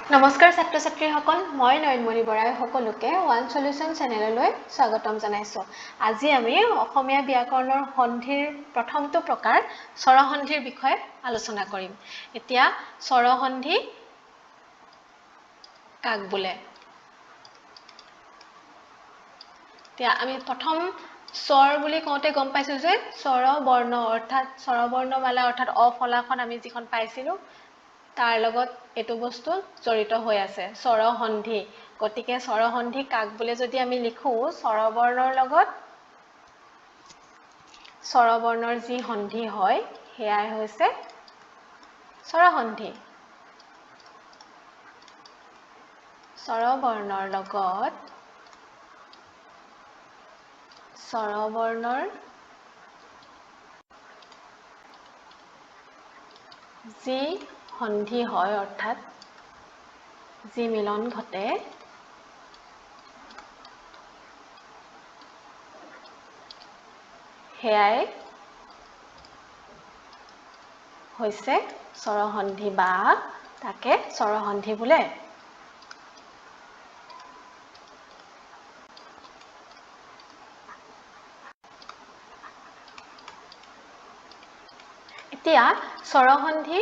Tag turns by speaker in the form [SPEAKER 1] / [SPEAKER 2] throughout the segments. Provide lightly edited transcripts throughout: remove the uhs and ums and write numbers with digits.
[SPEAKER 1] নমস্কাৰ ছাত্ৰ ছাত্ৰীসকল মই নয়নমণি বৰাই সকলোকে ওৱান সলিউশন চেনেললৈ স্বাগতম জনাইছো আজি আমি অসমীয়া ব্যাকৰণৰ সন্ধিৰ প্ৰথমটো প্ৰকাৰ স্বৰসন্ধিৰ বিষয়ে আলোচনা কৰিম এতিয়া স্বৰসন্ধি কাক বোলে এতিয়া আমি প্ৰথম স্বৰ বুলি কওঁতে গম পাইছো যে স্বৰ বৰ্ণ অৰ্থাৎ স্বৰবৰ্ণমালা অৰ্থাৎ অ ফলাখন আমি যিখন পাইছিলো তাৰ লগত এটো বস্তু জড়িত হৈ আছে স্বৰসন্ধি গতিকে স্বৰসন্ধি কাক বোলে যদি আমি লিখো স্বৰবৰ্ণৰ লগত স্বৰবৰ্ণৰ যি সন্ধি হয় হেয়াই হৈছে স্বৰসন্ধি স্বৰবৰ্ণৰ লগত স্বৰবৰ্ণৰ যি সন্ধি হয় অৰ্থাৎ যি মিলন ঘটে হেয়াই হৈছে স্বৰসন্ধি বা তাকে স্বৰসন্ধি বোলে এতিয়া স্বৰসন্ধি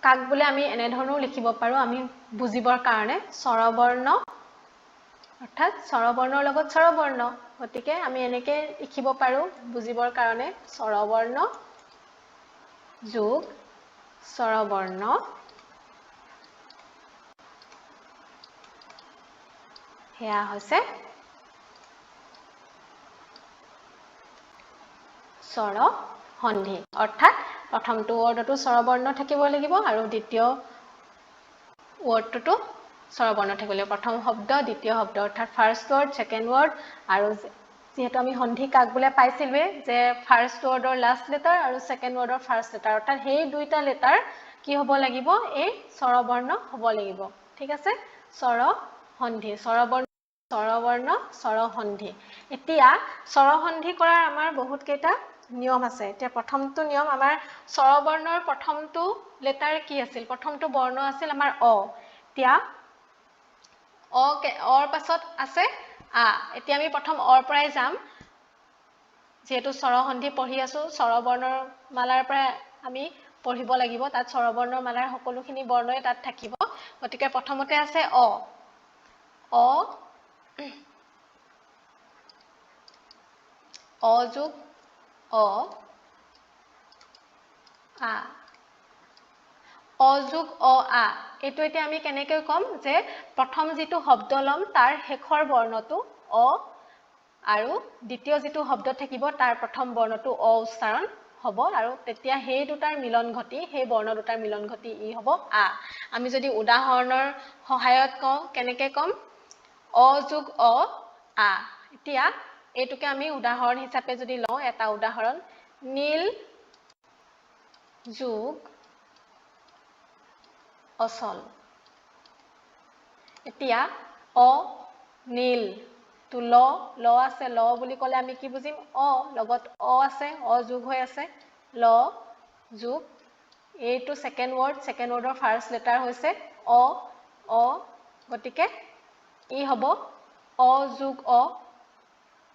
[SPEAKER 1] কাক বোলে আমি এনে ধৰণৰ লিখিব পাৰো আমি বুজিবৰ কাৰণে স্বৰবৰ্ণ অৰ্থাৎ স্বৰবৰ্ণৰ লগত স্বৰবৰ্ণ গতিকে আমি এনেকৈ লিখিব পাৰো বুজিবৰ কাৰণে স্বৰবৰ্ণ যোগ স্বৰবৰ্ণ হেয়া হৈছে স্বৰসন্ধি অৰ্থাৎ প্ৰথমটো ৱৰ্ডটো স্বৰবৰ্ণ থাকিব লাগিব আৰু দ্বিতীয় ৱৰ্ডটো স্বৰবৰ্ণ থাকিব লাগিব প্ৰথম শব্দ দ্বিতীয় শব্দ অৰ্থাৎ ফাৰ্স্ট ৱৰ্ড সেকেন্ড ৱৰ্ড আৰু যেহেতু আমি সন্ধি কাক বোলে পাইছিলৱে যে ফাৰ্স্ট ৱৰ্ডৰ লাষ্ট লেটাৰ আৰু সেকেন্ড ৱৰ্ডৰ ফাৰ্স্ট লেটাৰ অৰ্থাৎ সেই দুইটা লেটাৰ কি হ'ব লাগিব এই স্বৰবৰ্ণ হ'ব লাগিব ঠিক আছে স্বৰসন্ধি স্বৰবৰ্ণ স্বৰসন্ধি এতিয়া স্বৰসন্ধি কৰাৰ আমাৰ বহুত কেইটা নিয়ম আছে এতিয়া প্ৰথমটো নিয়ম আমাৰ স্বৰবৰ্ণৰ প্ৰথমটো লেটাৰ কি আছিল প্ৰথমটো বৰ্ণ আছিল আমাৰ অ এতিয়া অৰ পাছত আছে আ এতিয়া আমি প্ৰথম অৰ পৰাই যাম যেহেতু স্বৰসন্ধি পঢ়ি আছো স্বৰবৰ্ণৰ মালাৰ পৰা আমি পঢ়িব লাগিব তাত স্বৰবৰ্ণৰ মালাৰ সকলোখিনি বৰ্ণই তাত থাকিব গতিকে প্ৰথমতে আছে অ যোগ অ আ অযোগ অ আ এটো এতিয়া আমি কেনেকৈ কম যে প্ৰথম যেটো শব্দ লম তাৰ শেষৰ বৰ্ণটো অ আৰু দ্বিতীয় যেটো শব্দ থাকিব তাৰ প্ৰথম বৰ্ণটো অ উচ্চাৰণ হ'ব আৰু তেতিয়া সেই দুটাৰ মিলন ঘটি সেই বৰ্ণ দুটাৰ মিলন ঘটি ই হ'ব আ আমি যদি উদাহৰণৰ সহায়ত কওঁ কেনেকৈ কম অযোগ অ আ এতিয়া এটোকে আমি উদাহৰণ হিচাপে যদি লওঁ এটা উদাহৰণ নীল যোগ অচল এতিয়া অ নীল তো ল আছে ল বুলি ক'লে আমি কি বুজিম অ লগত অ আছে অ যোগ হৈ আছে ল যোগ এইটো সেকেন্ড ৱৰ্ডৰ ফাৰ্স্ট লেটাৰ হৈছে অ গতিকে ই হ'ব অ যোগ অ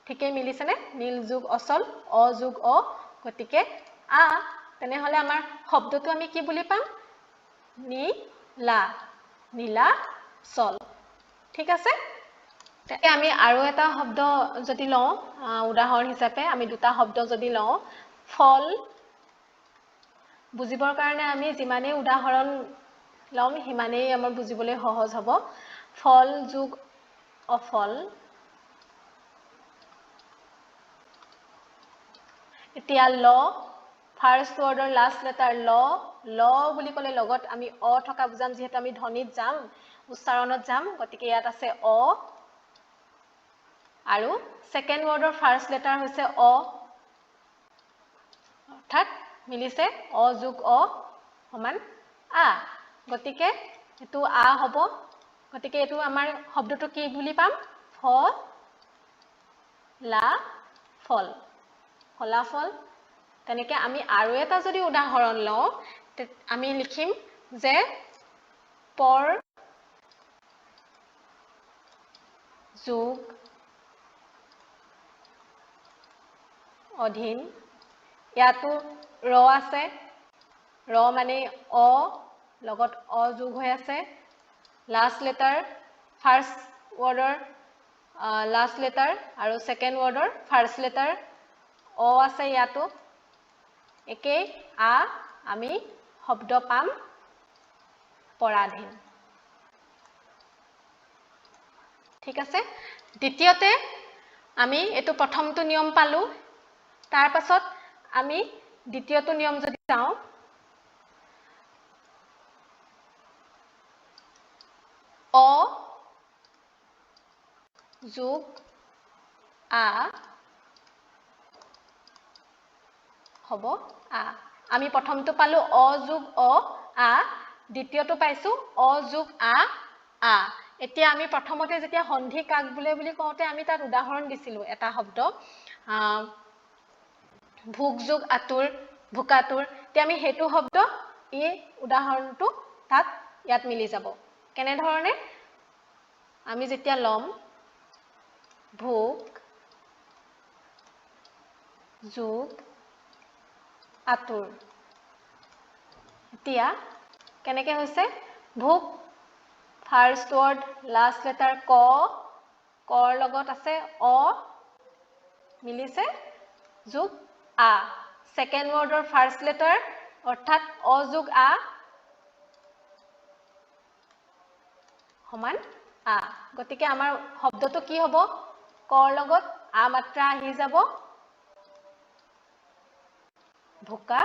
[SPEAKER 1] ঠিকে মিলিছে নে নীল যোগ অচল অ যোগ অ গতিকে আ তেনেহলে আমাৰ শব্দটো আমি কি বুলি পাম নীলা চল ঠিক আছে তেতিয়া আমি আৰু এটা শব্দ যদি লওঁ উদাহৰণ হিচাপে আমি দুটা শব্দ যদি লওঁ ফল বুজিবৰ কাৰণে আমি যিমানেই উদাহৰণ লম হিমানেই আমাৰ বুজিবলৈ সহজ হ'ব ফল যোগ অফল এতিয়া ল ফাৰ্স্ট ৱৰ্ডৰ লাষ্ট লেটাৰ ল বুলি ক'লে লগত আমি অ থকা বুজাম যিহেতু আমি ধ্বনিত যাম উচ্চাৰণত যাম গতিকে ইয়াত আছে অ আৰু সেকেন্ড ৱৰ্ডৰ ফাৰ্স্ট লেটাৰ হৈছে অ অৰ্থাৎ মিলিছে অ যোগ অ সমান আ গতিকে এটো আ হ'ব গতিকে এটো আমাৰ শব্দটো কি বুলি পাম ফলাফল তেনেকে আমি আৰু এটা যদি উদাহৰণ লওঁ আমি লিখিম যে পৰ যোগ অধীন ইয়াতো ৰ আছে ৰ মানে অ লগত অ যোগ হৈ আছে লাষ্ট লেটাৰ ফাৰ্স্ট ৱৰ্ডৰ লাষ্ট লেটাৰ আৰু সেকেন্ড ৱৰ্ডৰ ফাৰ্স্ট লেটাৰ অ আছে ইয়াতো একে আ আমি শব্দ পাম পৰাধীন ঠিক আছে দ্বিতীয়তে আমি এটো প্ৰথমটো নিয়ম পালো তাৰ পাছত আমি দ্বিতীয়টো নিয়ম যদি চাও অ যোগ আ হ'ব আ আমি প্ৰথমটো পালো অ যোগ অ আ দ্বিতীয়টো পাইছো অ যোগ আ আ এতিয়া আমি প্ৰথমতে যেতিয়া সন্ধি কাক বুলে বুলি কওঁতে আমি তাত উদাহৰণ দিছিলো এটা শব্দ ভোগ যোগ আতুৰ ভুকাতুৰ তে আমি হেতু শব্দ এই উদাহৰণটো তাত ইয়াত মিলি যাব কেনে ধৰণে আমি যেতিয়া লম ভোগ যোগ আতুৰ এতিয়া কেনেকে হৈছে ভোগ ফাৰ্স্ট ৱৰ্ড লাষ্ট লেটাৰ ক কৰ লগত আছে অ মিলিছে যোগ আ সেকেন্ড ৱৰ্ডৰ ফাৰ্স্ট লেটাৰ অৰ্থাৎ অ যোগ আ সমান আ গতিকে আমাৰ শব্দটো কি হ'ব কৰ লগত আ মাত্ৰা আহি যাব ভুকা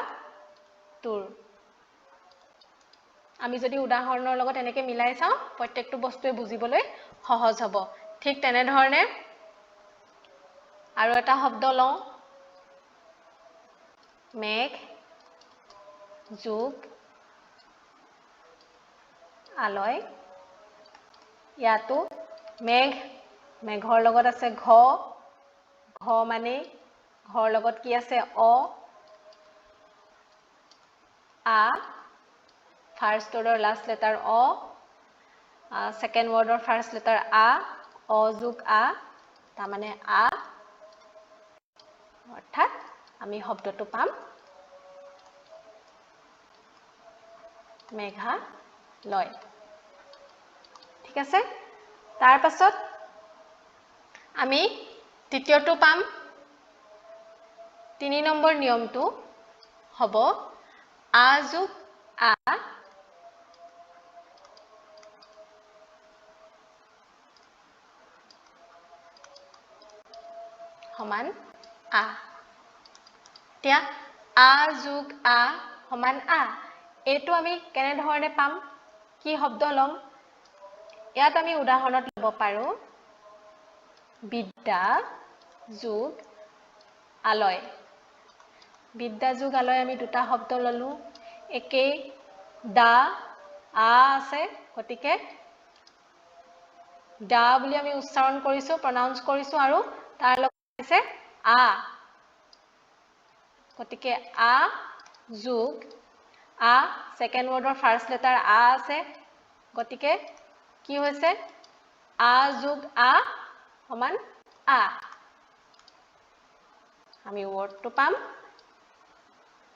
[SPEAKER 1] তুৰ আমি যদি উদাহৰণৰ লগত এনেকে মিলাই চাও প্ৰত্যেকটো বস্তুৱে বুজিবলৈ সহজ হ'ব ঠিক তেনে ধৰণে আৰু এটা শব্দ লওঁ মেঘ যোগ আলয় ইয়াতো মেঘ মেঘৰ লগত আছে ঘ ঘ মানে ঘৰ লগত কি আছে অ আ ফাৰ্স্ট ৱৰ্ডৰ লাষ্ট লেটাৰ অ সেকেন্ড ৱৰ্ডৰ ফাৰ্স্ট লেটাৰ আ অ যোগ আ তাৰ মানে আ অৰ্থাৎ আমি শব্দটো পাম মেঘালয় ঠিক আছে তাৰ পাছত আমি তৃতীয়টো পাম 3 নম্বৰ নিয়মটো হ'ব আ যোগ আ সমান আ এতিয়া আ যোগ আ সমান আ এইটো আমি কেনে ধৰণে পাম কি শব্দ লম ইয়াত আমি উদাহৰণত লব পাৰো বিদ্যা যোগ আলয় বিদ্যা যোগ আলয় আমি দুটা শব্দ ললো একে দা আ আছে গতিকে দা বুলি আমি উচ্চাৰণ কৰিছো প্ৰনাউন্স কৰিছো আৰু তাৰ লগত আছে আ গতিকে আ যোগ আ সেকেন্ড ৱৰ্ডৰ ফাৰ্স্ট লেটাৰ আ আছে গতিকে কি হৈছে আ যোগ আ সমান আ আমি ৱৰ্ডটো পাম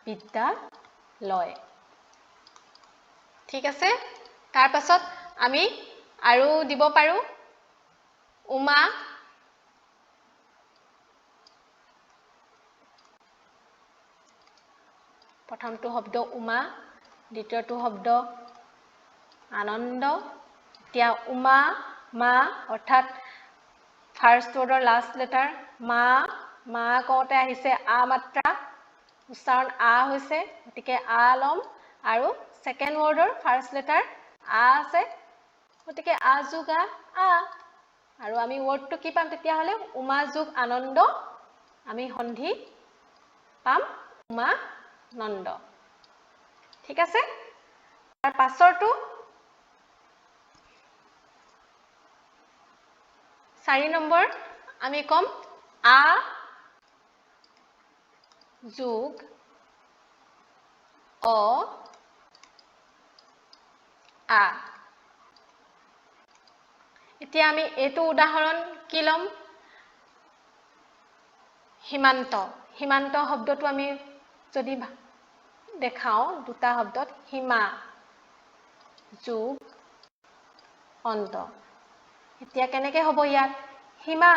[SPEAKER 1] বিদ্যালয় ঠিক আছে তাৰ পাছত আমি আৰু দিব পাৰো উমা প্ৰথমটো শব্দ উমা দ্বিতীয়টো শব্দ আনন্দ এতিয়া উমা মা অৰ্থাৎ ফাৰ্স্ট ৱৰ্ডৰ লাষ্ট লেটাৰ মা মা কওঁতে আহিছে আ মাত্ৰা উচ্চাৰণ আ হৈছে গতিকে আ লম আৰু সেকেন্ড ৱৰ্ডৰ ফাৰ্স্ট লেটাৰ আ আছে গতিকে আ যোগ আ আৰু আমি ৱৰ্ডটো কি পাম তেতিয়া হলে উমা যোগ আনন্দ আমি সন্ধি পাম উমা নন্দ ঠিক আছে তাৰ পাছৰটো 4 নম্বৰ আমি কম আ যোগ অ আ এতিয়া আমি এইটো উদাহৰণ কি লম সীমান্ত সীমান্ত শব্দটো আমি যদি দেখাও দুটা শব্দত সীমা যোগ অন্ত এতিয়া কেনেকৈ হ'ব ইয়াত সীমা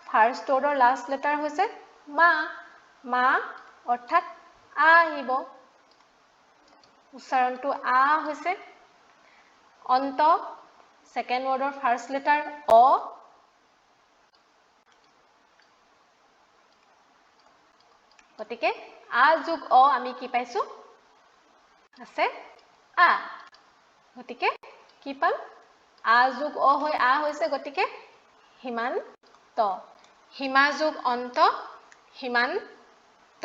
[SPEAKER 1] ফাৰ্ষ্ট ৱৰ্ডৰ লাষ্ট লেটাৰ হৈছে মা মা অৰ্থাৎ আ আহিব উচ্চাৰণটো আ হৈছে অন্ত সেকেন্ড ৱৰ্ডৰ ফাৰ্ষ্ট লেটাৰ অ গতিকে আ যোগ অ আমি কি পাইছো আছে আ গতিকে কি পাম আ যোগ অ হৈ আ হৈছে গতিকে সীমান্ত সীমা যোগ অন্ত সীমান্ত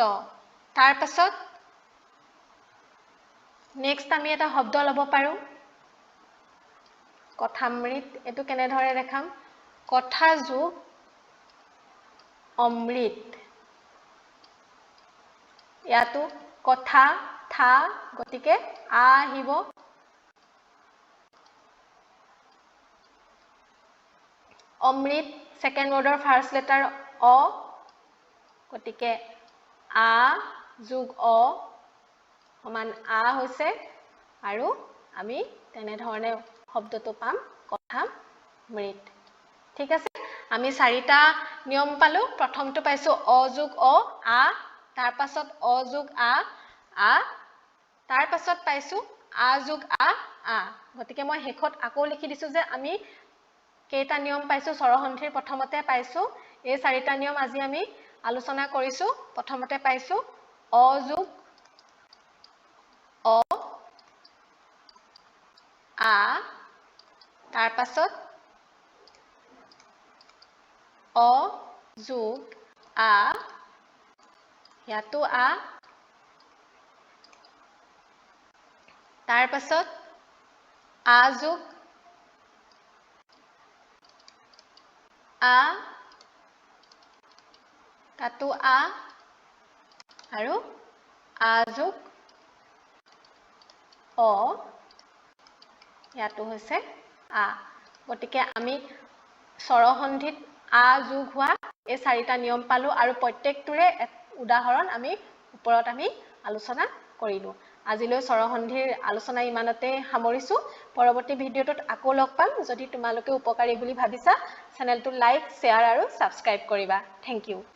[SPEAKER 1] তাৰ পাছত নেক্সট আমি এটা শব্দ লব পাৰো কথামৃত এটো কেনে ধৰে দেখাম কথা যোগ অমৃত ইয়াতো কথা থা গতিকে আ আহিব অমৃত সেকেন্ড ৱৰ্ডৰ ফাৰ্ষ্ট লেটাৰ অ গতিকে আ যোগ অ সমান আ হৈছে আৰু আমি তেনে ধৰণে শব্দটো পাম কথা মৃত ঠিক আছে আমি চাৰিটা নিয়ম পালো প্ৰথমটো পাইছো অ যোগ অ আ তাৰ পাছত অ যোগ আ তাৰ পাছত পাইছো আ যোগ আ গতিকে মই হেখত আকৌ লিখি দিছো যে আমি কেইটা নিয়ম পাইছো স্বৰসন্ধিৰ প্ৰথমতে পাইছো এই চাৰিটা নিয়ম আজি আমি আলোচনা কৰিছো প্ৰথমতে পাইছো অ যোগ অ আ তাৰ পাছত অ যোগ আ ইয়াতো আ তাৰ পাছত আ যোগ আ তাতো আ আৰু আ যোগ অ ইয়াতো হৈছে আ গতিকে আমি স্বৰসন্ধিত আ যোগ হোৱা এই চাৰিটা নিয়ম পালো আৰু প্ৰত্যেকটোৰে উদাহৰণ আমি ওপৰত আমি আলোচনা কৰিলো আজিলৈ স্বৰসন্ধিৰ আলোচনা ইমানতে সামৰিছো পৰৱৰ্তী ভিডিঅটোত আকৌ লগ পাম যদি তোমালোকে উপকাৰী বুলি ভাবিছা চেনেলটো লাইক শেয়াৰ আৰু সাবস্ক্ৰাইব কৰিবা থ্যাংক ইউ